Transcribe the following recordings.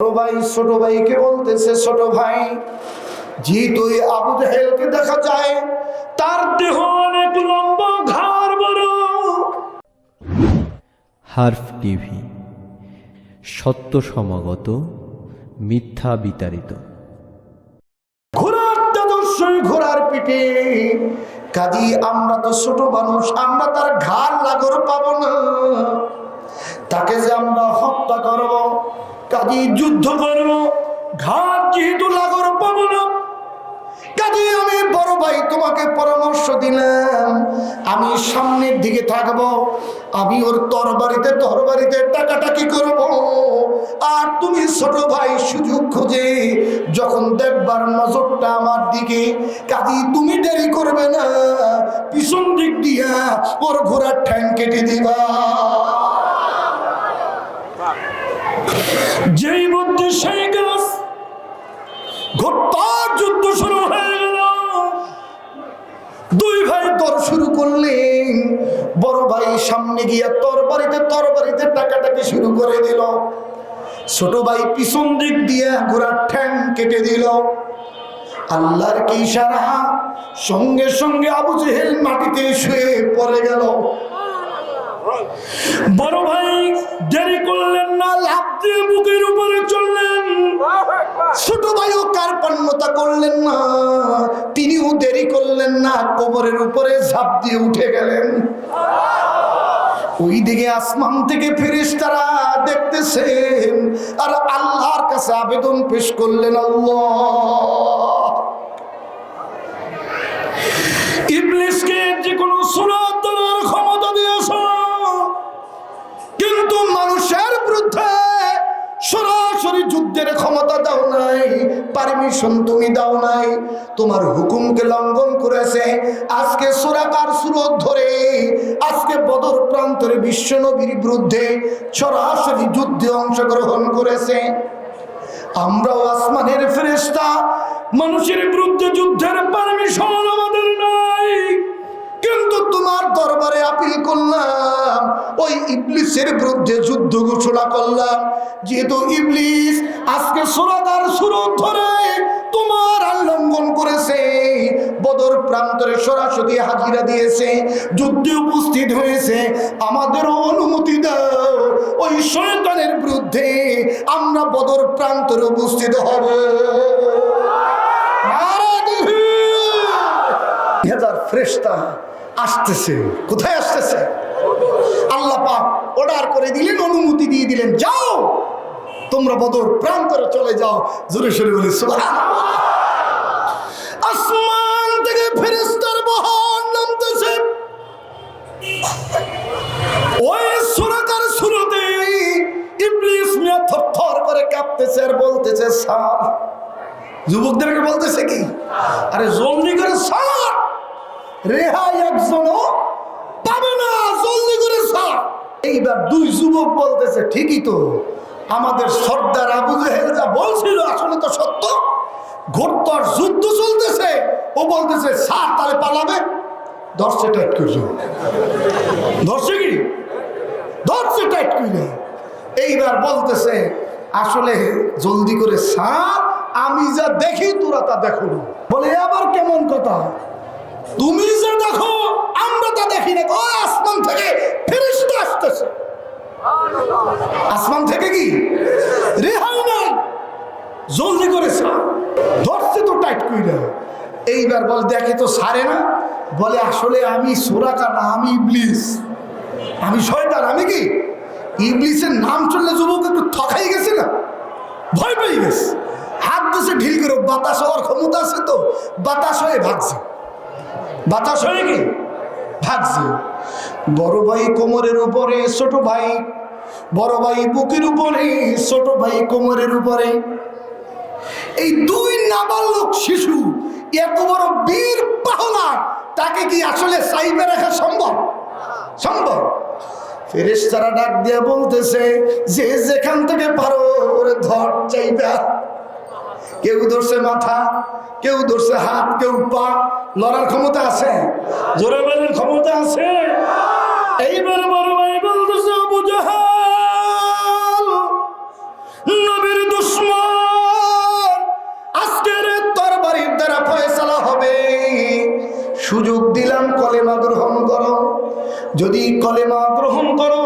ছোট ভাই ছোট ভাইকে বলতেছে, ছোট ভাই জি তুই আবু জাহেলকে দেখা যায় তার দেহ অনেক লম্বা, ঘাড় বড়। হারফ টিভি, সত্য সমাগত, মিথ্যা বিতাড়িত। ঘোড়ার আদর্শই ঘোড়ার পিঠে। কাজী আমরা তো ছোট মানুষ, আমরা তার ঘাড় লাগর পাবো না। তাকে যে আমরা হত্যা করব, কাজী যুদ্ধ করব, ঘাড় যেহেতু লাগর পাবো না। কাজী আমি বড় ভাই তোমাকে পরামর্শ দিলাম, আমি সামনের দিকে থাকবো, আমি ওর তরবারিতে টাকাটাকি করব, আর তুমি ছোট ভাই সুযোগ খুঁজে যখন দেখবার নজরটা আমার দিকে, কাজী তুমি দেরি করবে না, পিছন দিক দিয়া ওর ঘোড়ার ঠ্যাং কেটে দিবা। যেই মধ্যে সেই গাছ ঘোড়ার যুদ্ধ শুরু হয়ে গেল। দুই ভাই দৌড় শুরু করলেন। বড় ভাই সামনে গিয়া তরবারিতে টাকাটাকি শুরু করে দিল। ছোট ভাই পিছন দিক দিয়ে ঘোড়ার ঠ্যাং কেটে দিল। আল্লাহর কি ইশারা, সঙ্গে সঙ্গে আবু জেহেল মাটিতে শুয়ে পড়ে গেল। বড় ভাই দেরি করলেন না, লাফ দিয়ে বুকের উপরে চললেন। ছোট ভাইও কার্পণ্যতা করলেন না, তিনিও দেরি করলেন না, কোমরের উপরে ঝাঁপ দিয়ে উঠে গেলেন। ওই দিকে আসমান থেকে ফেরেশতারা দেখতেছেন আর আল্লাহর কাছে আবেদন পেশ করলেন, আল্লাহ ইবলিসকে যে কোনো সূরাত দেওয়ার ক্ষমতা দিয়েছ, কিন্তু মানুষের বিরুদ্ধে সরাসরি যুদ্ধের ক্ষমতা দাও নাই, পারমিশন তুমি দাও নাই। তোমার হুকুমকে লঙ্ঘন করেছে। আজকে সূরাকার সূরত ধরে আজকে বদর প্রান্তরে বিশ্ব নবীর বিরুদ্ধে সরাসরি যুদ্ধে অংশগ্রহণ করেছে। আমরাও আসমানের ফেরেশতা, মানুষের বিরুদ্ধে যুদ্ধের পারমিশন আমাদের নাই, কিন্তু তোমার দরবারে আপিল করলাম, ওই ইবলিসের বিরুদ্ধে যুদ্ধ ঘোষণা করলাম। যেহেতু ইবলিস আজকে সূরাকার সূরত ধরে তোমার লঙ্ঘন করেছে, বদর প্রান্তরে সরাসরি হাজিরা দিয়েছে, যুদ্ধে উপস্থিত হয়েছে, আমাদেরও অনুমতি দাও, ওই শয়তানের বিরুদ্ধে আমরা বদর প্রান্তরে উপস্থিত হব। ফেরেশতা আসতেছে। কোথায় আসতেছে? আল্লাহ পাক অর্ডার করে দিলেন, অনুমতি দিয়ে দিলেন, যাও তোমরা বদর প্রান্তরে চলে যাও। জোরে সোরে বলি সুবহানাল্লাহ। আসমান থেকে ফেরেশতার বহর নামতেছে। ওই সূরাকার সূরতে ইবলিস মিয়া থরথর করে কাঁপতেছে আর বলতেছে, স্যার, যুবকদেরকে বলতেছে কি, আরে জলদি করে স্যার, রেহাই একজনও পাবে না, জলদি করে স্যার। এইবার দুই যুবক বলতেছে, ঠিকই তো, আমাদের সর্দার আবু জেহেল যা বলছিল আসলে তো সত্য, ঘোরতর যুদ্ধ চলতেছে। ও বলতেছে, স্যার তাহলে পালাবে। ধরছে টাইট করছে, ধরছে কি, ধরছে টাইট করলে। এইবার বলতেছে, আসলে জলদি করে স্যার, আমি যা দেখি তোরা তা দেখো না। বলে আবার কেমন কথা, তুমি যে দেখো আমরা তা দেখি না। ওই আসমান থেকে ফেরেশতা আসতেছে। আসমান থেকে কি রেহাই নাই, জলদি করে স্যার। ধরছে তো টাইট কইরা। এইবার বল, দেখে তো সারে না। বলে, আসলে আমি সূরাকা না, আমি ইবলিস, আমি শয়তান। আমি কি ইবলিসের নাম চললে যুবক একটু থকাই গেছে না, ভয় পেয়ে গেছে, হাত দিয়েছে ঢিল করে। বাতাস হওয়ার ক্ষমতা আছে তো, বাতাস হয়ে ভাগছে, বাতাস হয়ে কি ভাগছে। বড় ভাই কোমরের উপরে, ছোট ভাই, বড় ভাই বুকের উপরে, ছোট ভাই কোমরের উপরে। এই দুই নাবালক শিশু এত বড় বীর পাহলা, তাকে কি আসলে সাইবে রাখা সম্ভব? সম্ভব। ফেরেশতারা ডাক দিয়ে বলতেছে, যে যেখান থেকে পারো ওরে ধর চাইবা। কেউ ধরছে মাথা, কেউ ধরছে হাত, কেউ পা। লড়ার ক্ষমতা আছে, জোরে বলার ক্ষমতা আছে। এইবার বড় ভাই বলতেছে, আবু জাহেল নবীর দুশমন যদি কলেমা গ্রহণ করো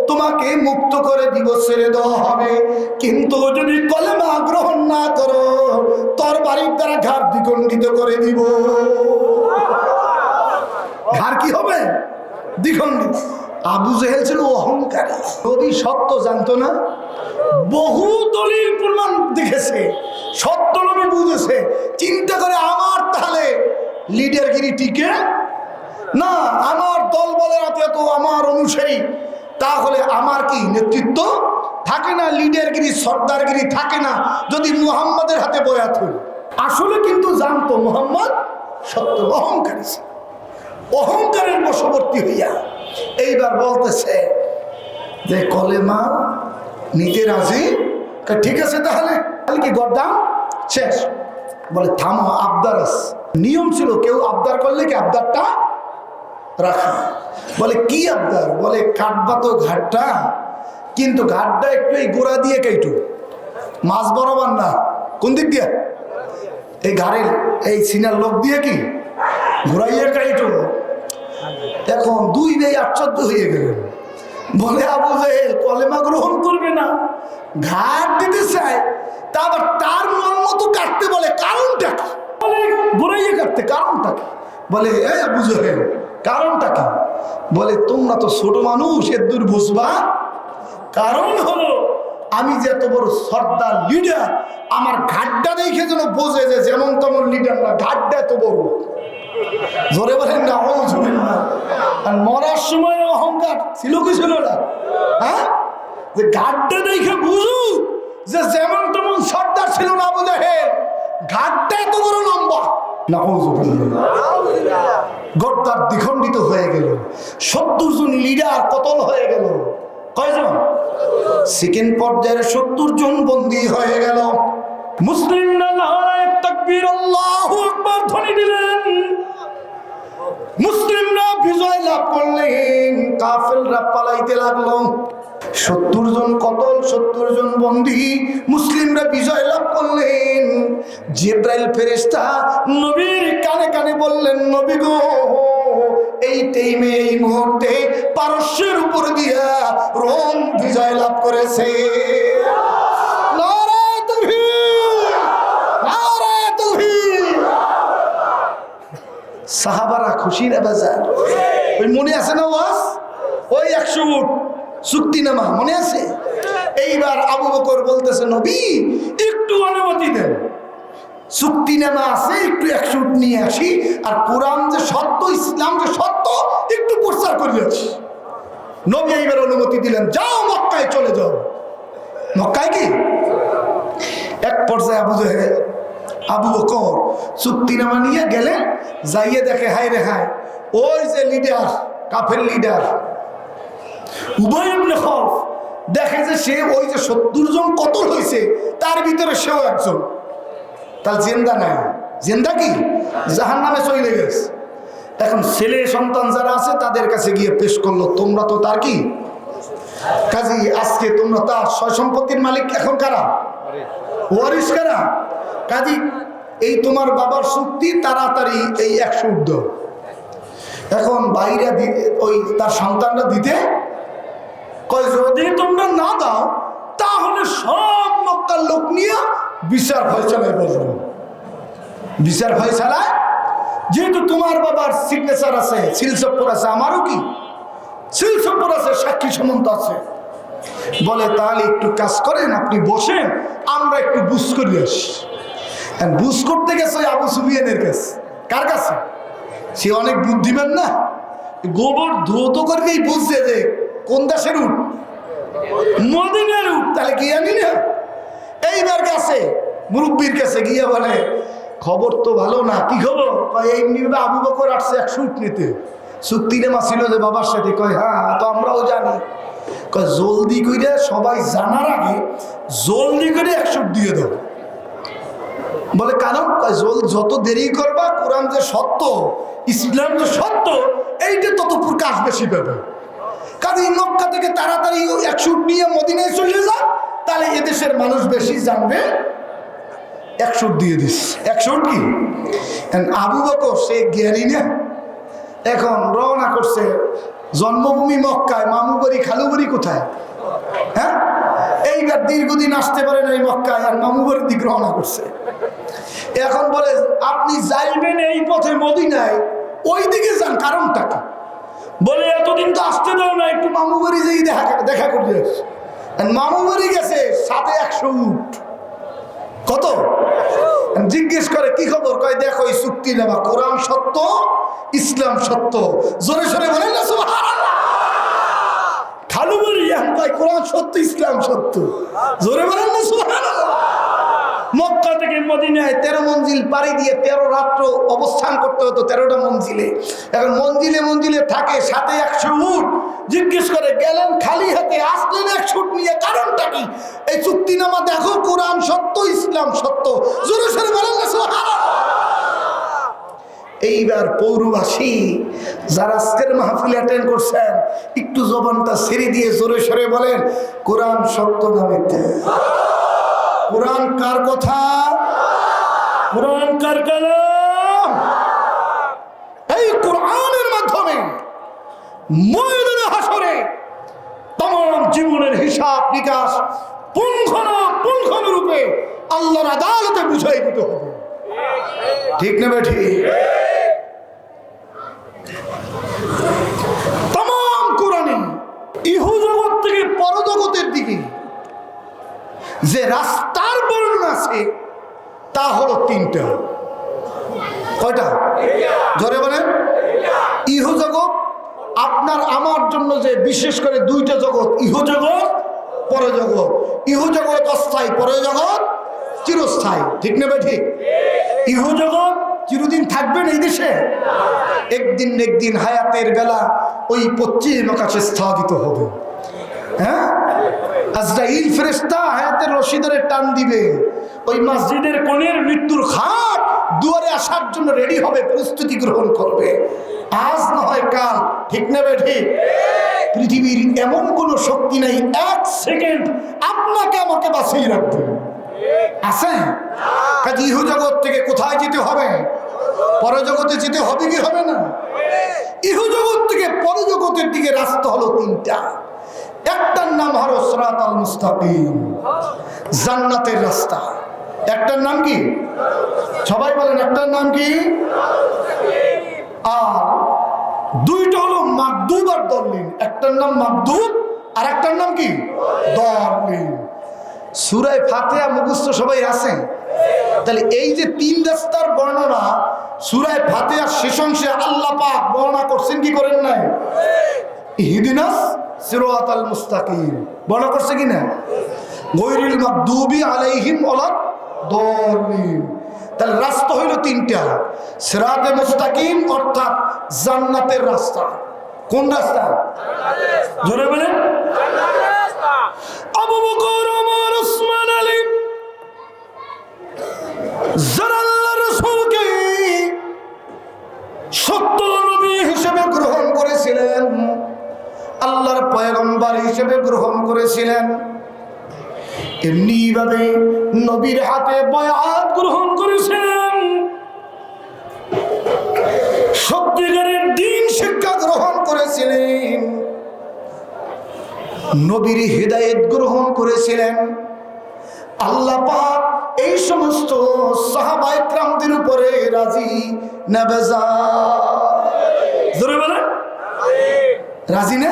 তোমাকে মুক্ত করে দিব, ছেড়ে দেওয়া হবে। কিন্তু যদি কলেমা গ্রহণ না করো তরবারির দ্বারা ঘাড় দ্বিখণ্ডিত করে দিব। ঘাড় কি হবে? দ্বিখণ্ডিত। আবু জেহেল ছিল অহংকারী, নবী সত্য জানতো না, বহু দলিল প্রমাণ দেখেছে, সত্য নবী বুঝেছে, চিন্তা করে আমার তাহলে লিডারগিরি টিকে না, আমার দল বলের হাতে তো আমার অনুসারী, তাহলে আমার কি নেতৃত্ব থাকে না, লিডারগিরি সর্দারগিরি থাকে না যদি মুহাম্মাদের হাতে বয়াত হই। আসলে কিন্তু জানতো মুহাম্মদ সত্য, অহংকারী, অহংকারের বশবর্তী হইয়া এইবার বলতেছে যে কলেমা নিতে রাজি। ঠিক আছে তাহলে কি গদ্দাম শেষ? বলে থামো, আবদার আছে। নিয়ম ছিল কেউ আবদার করলে কি আবদারটা রাখা। বলে কি আবদার? বলে কাটবা তো ঘাটটা, কিন্তু ঘাটটা একটু এই গোড়া দিয়ে কেটু, মাছ বরাবর না। কোন দিক দিয়ে? এই ঘাড়ের এই সিনার লোক দিয়ে কি ঘুরাইয়া কাইটো। এখন দুই ভাই আশ্চর্য হয়ে গেলেন। বলে আবু জেহেল কলেমা গ্রহণ করবে না, ঘাট দিতে চায়, তা আবার তার মন মতো কাটতে বলে, কারণটা কি? বলে ঘুরাইয়া কাটতে, কারণটা কি? বলে এই আবু জেহেল কারণটা কি? বলে তোমরা তো ছোট মানুষ, এর দূর বুঝবা। কারণ হলো আমি যে এত বড় সর্দার লিডার, আমার ঘাটটা দেখে যেন বোঝে যে যেমন তেমন লিডার না, ঘাটটা এত বড়। জোরে বলেন না, আর মরার সময় অহংকার ছিল কি ছিল না? হ্যাঁ, যে ঘাটটা দেখে বুঝু যে যেমন তেমন সর্দার ছিল না আবু জেহেল, ঘাটটা এত বড় লম্বা। না গদ্দার দ্বিখণ্ডিত হয়ে গেল, ৭০ জন লিডার কতল হয়ে গেল। কয়জন? সেকেন্ড পর্যায়ে ৭০ জন বন্দী হয়ে গেল। মুসলিমরা নারায়ে তাকবীর আল্লাহু আকবার ধ্বনি দিলেন, মুসলিমরা বিজয় লাভ করলেন, কাফেররা পালাইতে লাগলো। ৭০ জন কতল, ৭০ জন বন্দী, মুসলিমরা বিজয় লাভ করলেন। জিবরাইল ফেরেশতা নবীর কানে কানে বললেন, নবী গো, এই টাইমে এই মুহূর্তে পারস্যের উপর দিয়া রোম বিজয় লাভ করেছে। নারায়ে তাকবীর, নারায়ে তাকবীর। সাহাবারা খুশি না বাজার? ওই মনে আছে না ওয়াজ? ওই ১০০ উট চুক্তিনামা মনে আছে? এইবার আবু বকর বলতেছে, নবী একটু অনুমতি দেন, চুক্তিনামা আছে, একটু ১০০ উট নিয়ে আসি, আর কোরআন যে সত্য, ইসলাম যে সত্য, একটু প্রচার করে আসি। নবী এইবার অনুমতি দিলেন, যাও মক্কায় চলে যাও। মক্কায় কি এক পর্যায়ে আবু বকর চুক্তিনামা নিয়ে গেলেন, যাইয়ে দেখে হায় রে হায়, ওই যে লিডার, কাফের লিডার উবাই ইবনে খালফ, দেখে যে সে ওই যে ৭০ জন কতল হয়েছে তার ভিতরে সেও একজন। তার জেন্দা নাই, জেন্দা কি জাহান্নামে চলে গেছে। এখন ছেলে সন্তান যারা আছে তাদের কাছে গিয়ে পেশ করলো, তোমরা তো তার কি কাজী, আজকে তোমরা তার সয় সম্পত্তির মালিক, এখন কারা ওয়ারিস কারা? কাজী এই তোমার বাবার চুক্তি, তাড়াতাড়ি এই ১০০ উট দাও। এখন বাইরে ওই তার সন্তানরা দিতে কয়, যদি তোমরা না দাও তাহলে সব মক্কার লোক নিয়ে বিচার ফয়সালায় বসবো। বিচার ফয়সালায় যেহেতু তোমার বাবার সিগনেচার আছে, সিলসপ্পর আছে, আমারও কি সিলসপ্পর আছে, সাক্ষী সমন্ত আছে। বলে তাহলে একটু কাজ করেন, আপনি বসেন, আমরা একটু বুঝ করি আসি। বুঝ করতে গেছে আবু সুফিয়ানের কাছে। কার কাছে? সে অনেক বুদ্ধিমান না, গোবর ধৌত করলেই বুঝছে যে কোন দেশের উট, মদিনার উট, তাহলে কি জানি না। এইবার কাছে মুরব্বীর কাছে গিয়ে বলে, খবর তো ভালো না। কি খবর? এমনি আবু বকর আসছে ১০০ উট নিতে, চুক্তিনামা ছিল যে বাবার সাথে। কয় হ্যাঁ, তো আমরাও জানি। কয় জলদি করে, সবাই জানার আগে জলদি করে ১০০ উট দিয়ে দাও। বলে কারণ? যত দেরি করবা, কোরআন যে সত্য, ইসলাম যে সত্য, এইটা তত প্রকাশ বেশি পাবে। কাজে মক্কা থেকে তাড়াতাড়ি ১০০ উট নিয়ে মদিনায় চলে যা, তাহলে এদেশের মানুষ বেশি জানবে। ১০০ উট দিয়ে দিস। ১০০ উট কি? আবু বকর সে জ্ঞানী না, এখন রওনা করছে জন্মভূমি মক্কায়, মামু বাড়ি খালু বাড়ি কোথায়? হ্যাঁ, এইবার দীর্ঘদিন আসতে পারে না এই মক্কায়, আর মামু বাড়ির দিক রওনা করছে। এখন বলে আপনি যাইবেন এই পথে মদিনায়, ওই দিকে যান, কারণটা কি? বলে এতদিন তো আসতে দাও না, একটু মামু বাড়ি যাই দেখা করতে আসছে। মামু বাড়ি গেছে, সাথে 100 উট। কত? জিজ্ঞেস করে কি খবর? কয় দেখো এই চুক্তি নেবা, কোরআন সত্য, ইসলাম সত্য। জোরে সরে বলেন না সুবহানাল্লাহ। খালু বাড়ি কয় কোরআন সত্য, ইসলাম সত্য। জোরে বলেন না সুবহানাল্লাহ। মক্কা থেকে মদিনায় 13 মঞ্জিল পাড়ি দিয়ে 13 রাত্র অবস্থান করতে হতো, 13টা মঞ্জিলে। এখন মঞ্জিলে মঞ্জিলে থাকে, সাথে 100 উট। জিজ্ঞেস করে গেলেন খালি হাতে, আসলেন 100 উট নিয়ে, কারণটা কি? এই চুক্তিনামা দেখো, কোরআন সত্য, ইসলাম সত্য। জোরে সোরে বলেন না সুবহানাল্লাহ। এইবার পৌরবাসী যারা আজকের মাহফিল অ্যাটেন্ড করছেন, একটু জবানটা ছেড়ে দিয়ে জোরে সোরে বলেন কোরআন সত্য না মিথ্যা? কোরআন কার কথা? কোরআন কার কালাম? এই কোরআনের মাধ্যমে ময়দানে হাসরে तमाम জীবনের হিসাব নিকাশ পুঙ্খানুপুঙ্খ রূপে আল্লাহর আদালতে বুঝাই দিতে হবে। ঠিক না বেঠি? तमाम কোরআনে ইহু জগৎ থেকে পরজগতের দিকে যে রাস্তার বর্ণনা আছে তা হলো 3টা। কয়টা? জোরে বলেন। ইহু জগৎ আপনার আমার জন্য যে বিশেষ করে 2টা জগৎ, ইহু জগৎ, পরজগৎ। ইহু জগৎ অস্থায়ী, পরজগৎ চিরস্থায়ী। ঠিক না ভাই? ঠিক। ইহু জগৎ চিরদিন থাকবেন এই দেশে, একদিন একদিন হায়াতের বেলা ওই পশ্চিম আকাশে স্থগিত হবে। হ্যাঁ, আজরাইল ফেরেশতা হায়াতের রশি ধরে টান দিবে, ওই মসজিদের কোণের মৃত্যুর খাট দুয়ারে আসার জন্য রেডি হবে, প্রস্তুতি গ্রহণ করবে। আজ না হয় কাল। ঠিক না বেঠি? পৃথিবীর এমন কোন শক্তি নেই 1 সেকেন্ড আপনাকে আমাকে বাঁচিয়ে রাখবে, আছে? কাজে ইহু জগৎ থেকে কোথায় যেতে হবে? পরজগতে যেতে হবে কি হবে না? ইহু জগৎ থেকে পরজগতের দিকে রাস্তা হলো 3টা। একটার নাম হলো সিরাতাল মুস্তাকিম, জান্নাতের রাস্তা। একটার নাম কি? সবাই বলেন, একটার নাম কি? আর 2টা হলো মাগদুব আর দল্লিন। একটার নাম মাগদুব আর একটার নাম কি? দল্লিন। সূরা ফাতিহা মুখস্থ সবাই আছে? তাহলে এই যে 3 রাস্তার বর্ণনা সূরা ফাতিহার শেষ অংশে আল্লাহ পাক বর্ণনা করছেন কি করেন নাই? ইহদিনাস সিরাতাল মুস্তাকিম বর্ণনা করছে কি না? গায়রিল মাগদুবি আলাইহিম ওয়ালাদ দল্লিন। তাহলে রাস্তা হইল 3টা। সিরাতে মুস্তাকিম অর্থাৎ জান্নাতের রাস্তা। কোন রাস্তা? জোরে বলেন। জান্নাতের রাস্তা। আবু বকর, ওমর, ওসমান, আলী যারা আল্লাহর রাসূলকে সত্য নবী হিসেবে গ্রহণ করেছিলেন, আল্লাহর পয়গম্বর হিসেবে গ্রহণ করেছিলেন, এমনি ভাবে নবীর হাতে বায়াত গ্রহণ করেছিলেন, সত্যিকারের দ্বীন শিক্ষা গ্রহণ করেছিলেন, নবীর হিদায়াত গ্রহণ করেছিলেন। আল্লাহ পাক এই সমস্ত সাহাবায়ে কিরামদের উপরে রাজি না বেজা? জোরে বলেন, রাজি না?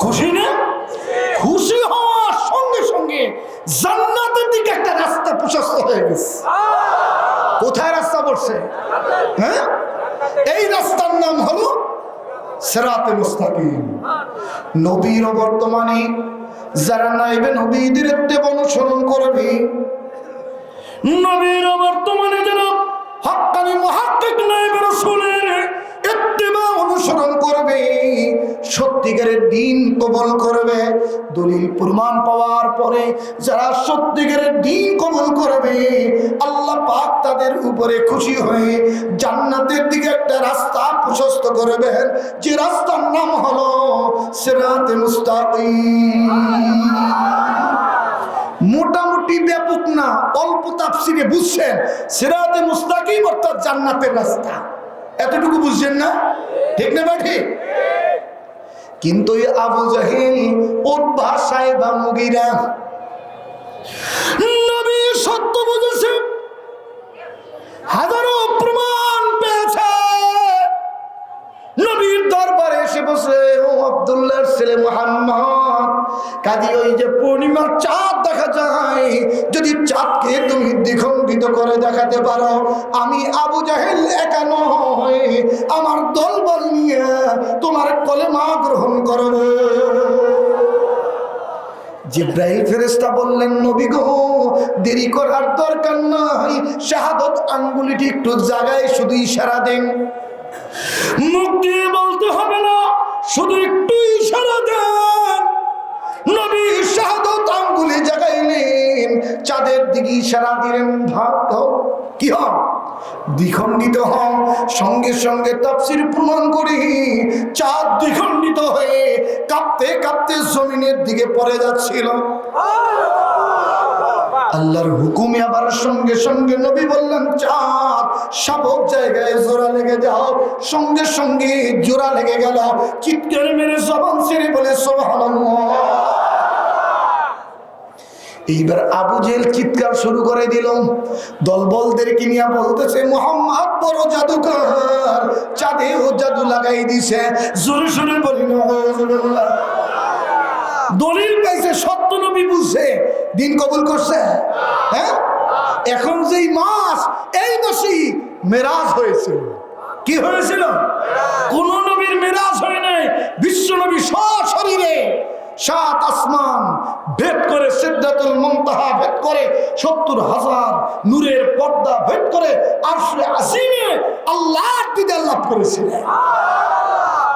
খুশি না? খুশি হওয়ার সঙ্গে সঙ্গে জান্নাতের দিকে একটা রাস্তা প্রশস্ত হয়ে গেছে। কোথায় রাস্তা পড়ছে? হ্যাঁ, এই রাস্তার নাম হলো সিরাতে মুস্তাকিম। নবীর বর্তমানে যারা নাইবে নবীদের ইত্তেবা অনুসরণ করবে, নবীর বর্তমানে যারা হক্কানি মুহাক্কিক নাইবে রাসূলের ইত্তেবা অনুসরণ করবে, সত্যিকারের দ্বীন কবুল করবে, দলিল প্রমাণ পাওয়ার পরে যারা সত্যিকারের দ্বীন কবুল করবে, আল্লাহ পাক তাদের উপরে খুশি হয়ে জান্নাতের দিকে একটা রাস্তা প্রশস্ত করবেন, যে রাস্তার নাম হলো সিরাতে মুস্তাকিম। মোটামুটি ব্যাপক না, অল্প তাফসিরে বুঝছেন সিরাতে মুস্তাকিম অর্থাৎ জান্নাতের রাস্তা। এতটুকু বুঝছেন না? ঠিক না ভাই? ঠিক। কিন্তু এই আবু জাহেল, উতবা, সাইবা, মুগীরা নবী সত্য বুঝেছে, হাজারো প্রমাণ পেয়েছে। নবীর দরবারে এসে বসে, ও আব্দুল্লাহর ছেলে মুহাম্মদ, কাজী ওই যে পূর্ণিমার চাঁদ দেখা যায়, যদি চাঁদকে তুমি দ্বিখণ্ডিত করে দেখাতে পারো, আমি আবু জাহেল একা নয়, আমার দলবল নিয়ে তোমার কলেমা গ্রহণ করব। জিব্রাইল ফেরেশতা বললেন, নবী গো, দেরি করার দরকার নাই, শাহাদত আঙ্গুলিটি একটু জায়গায় শুধু ইশারা দেন। মুখ দিয়ে বলতে হবে না, শুধু একটু ইশারা দেন। নবী শাহাদত আঙ্গুলি জাগাইলেন, চাঁদের দিকে ইশারা দিলেন, ভাগ হও, কি হন, দ্বিখণ্ডিত হন। সঙ্গে সঙ্গে তাফসীর প্রমাণ করি, চাঁদ দ্বিখণ্ডিত হয়ে কাঁপতে কাঁপতে জমিনের দিকে পড়ে যাচ্ছিল। আল্লাহর হুকুমে আবার সঙ্গে সঙ্গে নবী বললেন, চাঁদ শাবক জায়গায় জোড়া লেগে যাও। সঙ্গে সঙ্গে জোড়া লেগে গেল। চিৎকার মেরে জবান ছেড়ে বলে সুবহানাল্লাহ। এইবার আবু জেহেল চিৎকার শুরু করে দিল, দলবলদেরকে নিয়ে বলতেছে, মুহাম্মদ বড় জাদুকর, চাঁদেও জাদু লাগাই দিছে। জোরে জোরে বলি নাউজুবিল্লাহ। দলিল পাইছে, সত্য নবী বলছে, দিন কবুল করছে। হ্যাঁ, এখন যেই মাস, এই মাসই মেরাজ হয়েছিল। কি হয়েছিল? কোন নবীর মেরাজ হয় নাই, বিশ্ব নবী সশরীরে 7 আসমান ভেদ করে, সিদরাতুল মুনতাহা ভেদ করে, 70,000 নূরের পর্দা ভেদ করে আরশে আজিমে আল্লাহর দিদার লাভ করেছিলেন,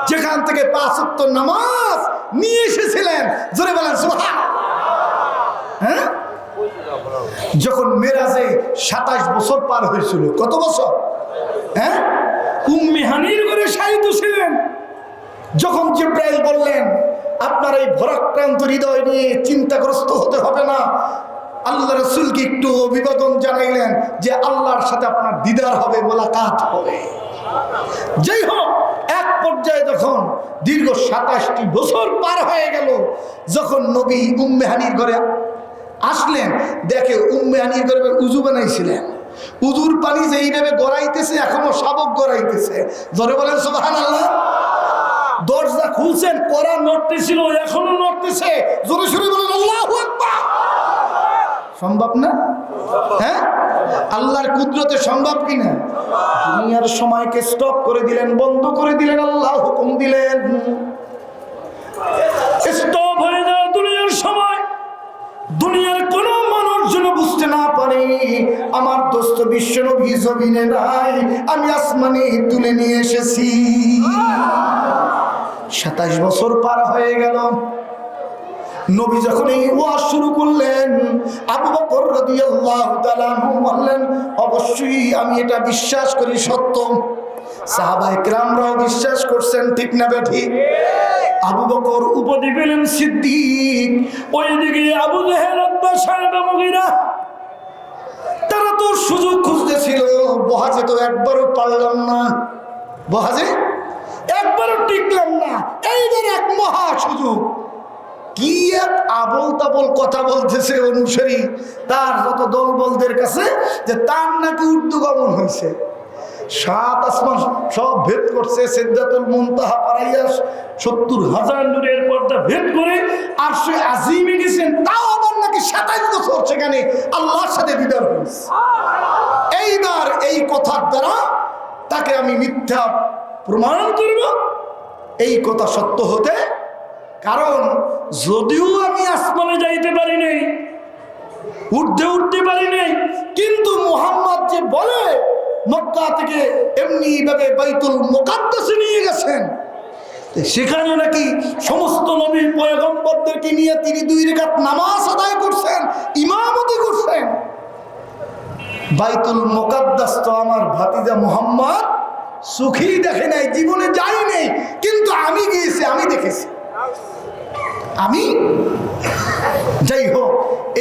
যেখান থেকে 5 ওয়াক্ত নামাজ নিয়ে এসেছিলেন। জোরে বলেন সুবহানাল্লাহ। হ্যাঁ, যখন মেরাজে 27 বছর পার হয়েছিল, কত বছর? হ্যাঁ, উম্মে হানির ঘরে শায়িত ছিলেন। যখন জিব্রাইল বললেন, আপনার এই ভরাক্রান্ত হৃদয় নিয়ে চিন্তাগ্রস্ত হতে হবে না, আল্লাহ রাসূলকে একটু অভিবাদন জানাইলেন যে আল্লাহর সাথে আপনার দিদার হবে, মোলাকাত হবে। যাই হোক, এক পর্যায়ে যখন দীর্ঘ 27টি বছর পার হয়ে গেল, যখন নবী উম্মে হানির ঘরে আসলেন, দেখে উম্মে হানির ঘরে উজু বানাইছিলেন। উজুর পানি যে এইভাবে গড়াইতেছে, এখনো শাবক গড়াইতেছে। ধরে বলেন সুবহানাল্লাহ। দরজা খুলছেন, করা নড়তেছিল, এখনো নড়তেছে। জোরে সোরে বলেন আল্লাহু আকবার। সম্ভব না? হ্যাঁ, আল্লাহর কুদরতে সম্ভব কিনা? দুনিয়ার সময়কে স্টপ করে দিলেন, বন্ধ করে দিলেন, আল্লাহ হুকুম দিলেন, স্টপ হয়ে যাও দুনিয়ার সময়। দুনিয়ার কোন মানুষ যেন বুঝতে না পারে আমার দোস্ত বিশ্ব নবী জমিনে নাই, আমি আসমানে তুলে নিয়ে এসেছি। 27 বছর পার হয়ে গেল। নবী যখন এই ওয়াজ শুরু করলেন, আবু বকর রাদিয়াল্লাহু তাআলা আনহু বললেন, অবশ্যই আমি এটা বিশ্বাস করি সত্য। সাহাবায়ে কেরামরাও বিশ্বাস করছেন, ঠিক না বেঠিক? আবু বকর উপাধি পেলেন সিদ্দিক। ওইদিকে আবু জাহেল, উতবা, সাইবা, মুগীরা, তারা তো সুযোগ খুঁজতেছিল। বহাজে তো একবারও পারলাম না, বহাজে একবারও টিকলাম না। এইবার এক মহা সুযোগ। কি এক আবল তাবল কথা বলতেছে অনুসারী তার যত দলবলদের কাছে, যে তার নাকি উর্দু গমন হয়েছে, 7 আসমান সব ভেদ করছে, সিদরাতুল মুনতাহা পারাইয়া 70,000 নূরের পর্দা ভেদ করে আরশে আজিমে গেছেন। তাও আবার নাকি 27 বছর সেখানে আল্লাহর সাথে দিদার হয়েছে। এইবার এই কথার দ্বারা তাকে আমি মিথ্যা প্রমাণ করব, এই কথা সত্য হতে। কারণ যদিও আমি আসমানে যাইতে পারি নাই, উঠতে পারি নাই, কিন্তু মুহাম্মদ যে বলে মক্কা থেকে এমনি ভাবে বাইতুল মুকাদ্দাসে নিয়ে গেছেন, সেখানে নাকি সমস্ত নবী পয়গম্বরদেরকে নিয়ে তিনি 2 রাকাত নামাজ আদায় করছেন, ইমামতি করছেন। বাইতুল মুকাদ্দাস তো আমার ভাতিজা মুহাম্মদ সুখী দেখে নাই, জীবনে যাই নাই, কিন্তু আমি গিয়েছি, আমি দেখেছি। আমি যাই হোক,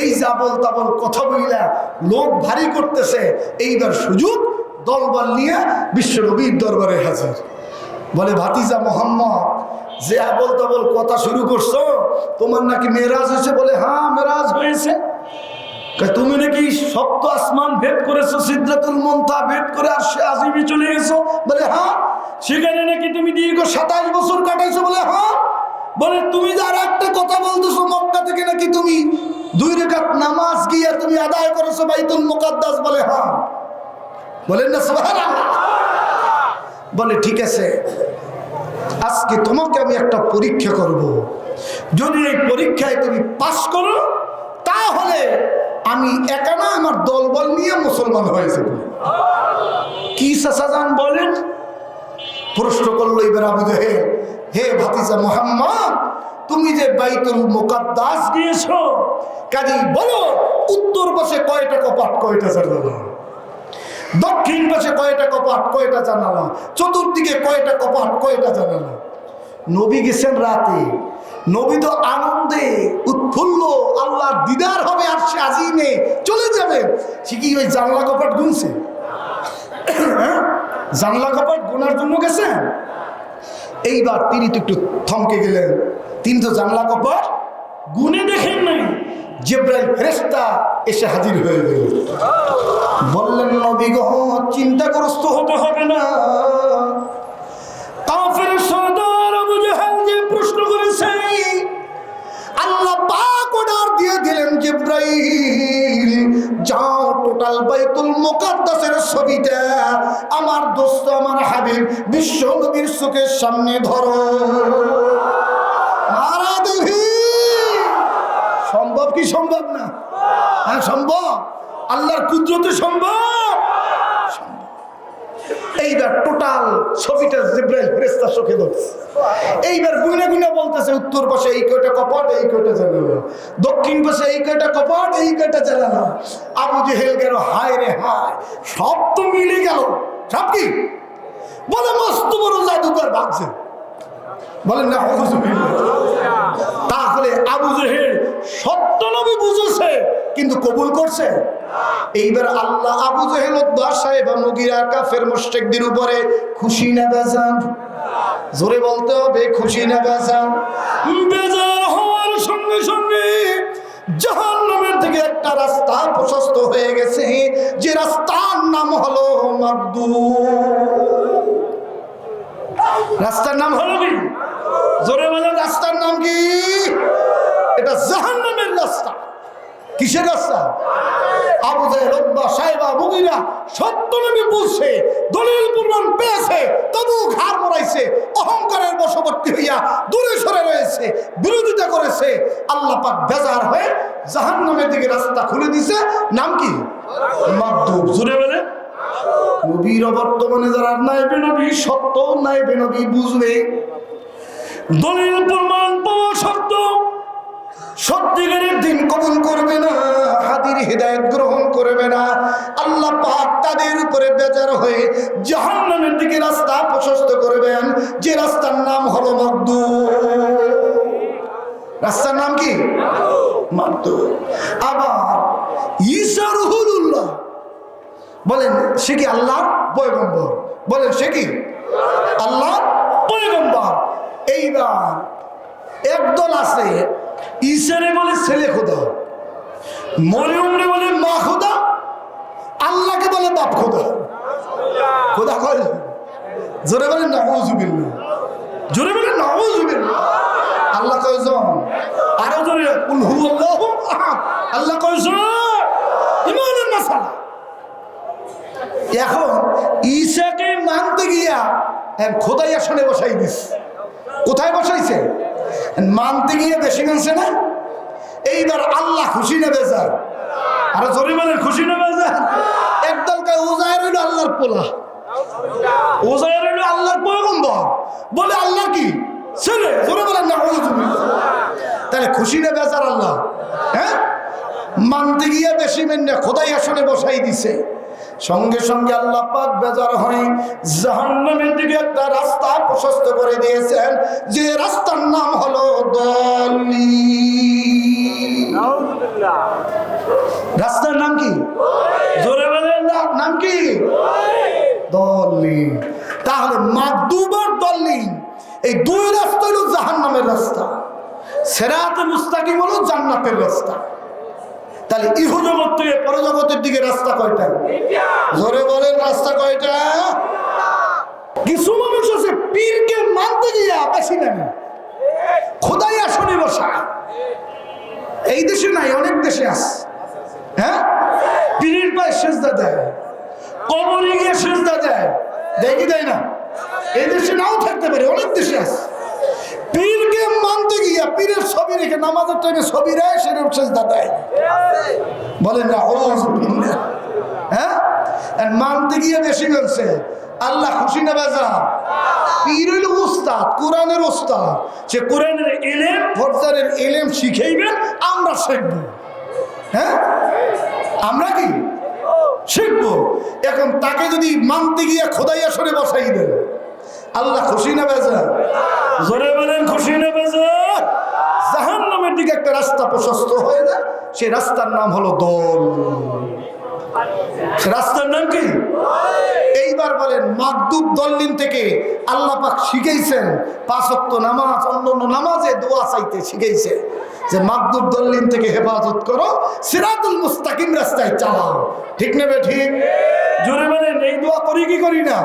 এই জাবল তাবল কথা বইলা লোক ভারী করতেছে। এইবার সুযোগ, দলবল নিয়ে বিশ্ব নবীর দরবারে হাজির। বলে, ভাতিজা মুহাম্মদ, যে আবল তাবল কথা শুরু করছো, তোমার নাকি মেরাজ হয়েছে? বলে হ্যাঁ মেরাজ হয়েছে। তুমি নাকি সপ্ত আসমান ভেদ করেছো, সিদরাতুল মুনতাহা ভেদ করে আরশে আজিমে চলে গেছো? বলে হ্যাঁ। সেখানে নাকি তুমি দীর্ঘ 27 বছর কাটাইছো? বলে হ্যাঁ। বলে তুমি যে আর একটা কথা বলতেছো, মক্কা থেকে নাকি তুমি 2 রাকাত নামাজ গিয়ে তুমি আদায় করেছো বাইতুল মুকাদ্দাস? বলে হ্যাঁ। বলেন না সুবহানাল্লাহ? বলে ঠিক আছে, আজকে তোমাকে আমি একটা পরীক্ষা করব, যদি এই পরীক্ষায় তুমি পাস করো তাহলে আমি একা না, আমার দলবল নিয়ে মুসলমান হয়েছে। কি চাচাজান বলেন? প্রশ্ন করলো এবার আবু জেহেল, হে ভাতিজা মুহাম্মদ, তুমি যে বাইতুল মুকাদ্দাস গিয়েছো, কাজী বলো উত্তর পাশে কয়টা কপাট, কয়টা জানালা? দক্ষিণ পাশে কয়টা কপাট, কয়টা জানালা? চতুর্দিকে কয়টা কপাট, কয়টা জানালা? নবী গেছেন রাতে, নবী তো আনন্দে উৎফুল্ল, আল্লাহর দিদার হবে আরশে আজিমে চলে যাবে। সে কি ওই জানলা কপাট গুনছে? জানলা কপাট গোনার জন্য গেছেন? এইবার তিনি তো একটু থমকে গেলেন, তিনি তো জানলা কপাট গুনে দেখেন নাই। জিবরাইল ফেরেশতা এসে হাজির হয়ে গেল, বললেন নবী গো চিন্তাগ্রস্ত হতে হবে না, কাফের সর্দার আবু জাহেল যে প্রশ্ন করেছে, আল্লাহ পাক অর্ডার দিয়ে দিলেন জিবরাইল যাও টোটাল বাইতুল মুকাদ্দাসের ছবিটা আমার দোস্ত আমার হাবিব বিশ্ব নবীর চোখের সামনে ধরো। মারা দেবী সম্ভব কি সম্ভব না? হ্যাঁ সম্ভব, আল্লাহর কুদরতে সম্ভব। এইবার টোটাল ছবিটা জিবরাইল ফেরেশতা চোখে ধরছে। এইবার গুনে গুনে বলতেছে উত্তর পাশে এই কয়টা কপাট, এই কয়টা জানালা, দক্ষিণ পাশে এই কয়টা কপাট, এই কয়টা জানালা। আবু জেহেল গেল হায় রে হায়, সব তো মিলে গেল। সব কি বলে? মস্ত বড় জাদুকর ভাবছে। বলেন না হুজুবিল্লাহ। তাহলে আবু জেহেল সত্য নবী বুঝেছে কিন্তু কবুল করছে। এইবার আল্লাহ আবু জেহেল সাহেব মুগিরা কাফের মুশরিকদের উপরে খুশি না বেজান? জোরে বলতে হবে, খুশি না বেজান? বেজান হওয়ার সঙ্গে সঙ্গে জাহান্নামের থেকে একটা রাস্তা প্রশস্ত হয়ে গেছে, যে রাস্তার নাম হলো মাগদুম। রাস্তার নাম হলো কি? জোরে বলেন, রাস্তার নাম কি? এটা জাহান্নামের রাস্তা। কিসের রাস্তা? আবু জেহেল, উতবা, সাইবা, মুগীরা সত্য নবী বুঝছে, দলিল প্রমাণ পেয়েছে, তবু ঘাড় মোড়াইছে, অহংকারের বশবর্তী হইয়া দূরে সরে রয়েছে, বিরোধিতা করেছে। আল্লাহ পাক বেজার হয়ে জাহান্নামের দিকে রাস্তা খুলে দিয়েছে। নাম কি? মাগদুম। জোরে বলে নবীর বর্তমানে যারা নাইবে নবী, সত্য নাইবে নবী বুঝবে, দলিল প্রমাণ পাওয়া সত্য, সত্যিকারের দিন কবুল করবে না, হাদির হিদায়াত গ্রহণ করবে না। আল্লাহ পাক তাদের উপরে বেজার হয়ে জাহান্নামের দিকে রাস্তা প্রশস্ত করবেন, যে রাস্তার নাম হলো মাগদুম। রাস্তার নাম কি? মাগদুম। আবার ঈসা রুহুল্লাহ, বলেন সে কি আল্লাহর পয়গম্বর? বলেন সে কি আল্লাহর পয়গম্বর। এইবার একদল আছে, ঈসারে বলে ছেলে খোদা, মরিয়মরে বলে মা খোদা, আল্লাহকে বলে বাপ খোদা। খোদা কয়? জোরে বলেন নাউযুবিল্লাহ। জোরে বলেন নাউযুবিল্লাহ। আল্লাহ কয়জন? আরো জোরে কুল হুয়াল্লাহু আহাদ। আল্লাহ কয়জন? ঈমানের মাসালা। এখন ঈসাকে মানতে গিয়া খোদাই আসনে বসাই দিস। কোথায় বসাইছে? মানতে গিয়ে বেশি মানছে না। এইবার আল্লাহ খুশি না বেজার? আর জোরে বলেন খুশি না বেজার? একদল কয় উজাইর হইল আল্লাহর পোলা, উজাইর হইল আল্লাহর পয়গম্বর, বলে আল্লাহ কি ছেলে। জোরে বলেন না। তাহলে খুশি না বেজার আল্লাহ? হ্যাঁ, মানতে গিয়ে বেশি মেনে খোদাই আসনে বসাই দিছে। সঙ্গে সঙ্গে আল্লাহ পাক বেজার হয়ে জাহান্নামের দিকে একটা রাস্তা প্রশস্ত করে দিয়েছেন, যে রাস্তার নাম হলো দলিল। রাস্তার নাম কি? জোরে বলেন নাম কি? দলিল। তাহলে মাগদুম আর দলিল এই দুই রাস্তা হলো সিরাতে মুস্তাকিম হলো জান্নাতের রাস্তা। তাহলে ইহজগৎ থেকে পরজগতের দিকে রাস্তা কয়টা? জোরে বলেন রাস্তা কয়টা? কিছু মানুষ আছে পীরকে মানতে গিয়া বেশি নামে খোদাই আসনে বসা। এই দেশে নাই, অনেক দেশে আছে। হ্যাঁ, পীরের পায়ে সেজদা দেয়, কবরে গিয়ে সেজদা দেয়, দেয় কি দেয় না? এই দেশে নাও থাকতে পারে, অনেক দেশে আছে। পীরকে মানতে গিয়া পীরের ছবি রেখে নামাজের টাইমে ছবি রায় সেরকম সেজদা দেয়। বলেন না আউযুবিল্লাহ। হ্যাঁ, মানতে গিয়ে বেশি বলছে। আল্লাহ খুশি না বেজা? পীর হইল উস্তাদ, কোরআনের উস্তাদ। সে কোরআনের ইলম, ফরজারের ইলম শিখাইবেন, আমরা শিখবো। হ্যাঁ, আমরা কি শিখবো? এখন তাকে যদি মানতে গিয়ে খোদাই আসরে বসাই দেন, আল্লাহ খুশি না বেজা? জোরে বলেন খুশি না বেজা? জাহান্নামের দিকে একটা রাস্তা প্রশস্ত হয়ে যায়, সেই রাস্তার নাম হলো দল। রাস্তার নাম কি? এইবার বলেন, মাগদুব দল্লিন থেকে আল্লাহ পাক শিখাইছেন 5 ওয়াক্ত নামাজ, অন্যান্য নামাজে দোয়া চাইতে শিখাইছে যে মাগদুব দল্লিন থেকে হেফাজত করো, সিরাতুল মুস্তাকিম রাস্তায় চালাও। ঠিক নেবে? ঠিক। জোরে বলেন, এই দোয়া করি কি করি না?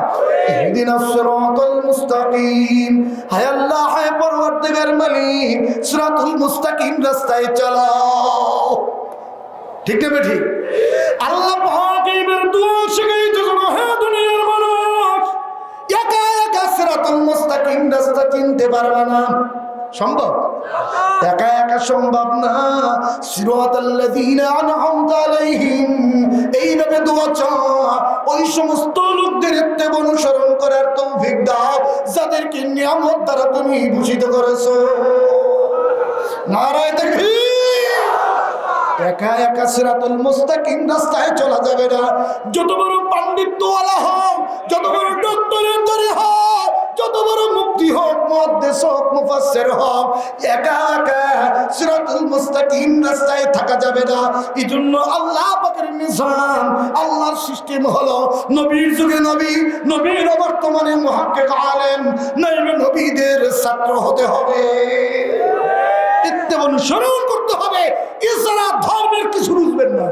ইহদিনাস সিরাতাল মুস্তাকিম, হায় আল্লাহ, হায় পরওয়ারদিগার মালিক, সিরাতুল মুস্তাকিম রাস্তায় চালাও। ঠিক নেবে? ঠিক। আল্লাহ পাক এইবার দোয়া শিখাইতে জন্য, হে দুনিয়ার মানুষ, একা একা সিরাতুল মুস্তাকিম রাস্তা চিনতে পারবে না। সম্ভব? একা একা সম্ভব না। সিরাতাল্লাযীনা আন'আমতা আলাইহিম, এইভাবে দোয়া চাও, ওই সমস্ত লোকদের ইত্তেবা অনুসরণ করার তৌফিক দাও যাদেরকে নিয়ামত দ্বারা তুমি ভূষিত করেছো। নারায়ে তাকবীর। একা একা সিরাতুল মুস্তাকিম রাস্তায় চলা যাবে না। যত বড় পাণ্ডিত্যওয়ালা হোক, যত বড় ডক্টরের ধরে হোক, যত বড় মুফতি হোক, মুহাদ্দিস হোক, মুফাসসির হোক, একা একা সিরাতুল মুস্তাকিম রাস্তায় থাকা যাবে না। এজন্য আল্লাহ পাকের নিজাম, আল্লাহর সিস্টেম হলো নবীর যুগে নবী, নবীর বর্তমানে মুহাক্কিক আলেম, নবী নবীদের ছাত্র হতে হবে, ইত্তেবা অনুসরণ করতে হবে। এছাড়া ধর্মের কিছু বুঝবেন না।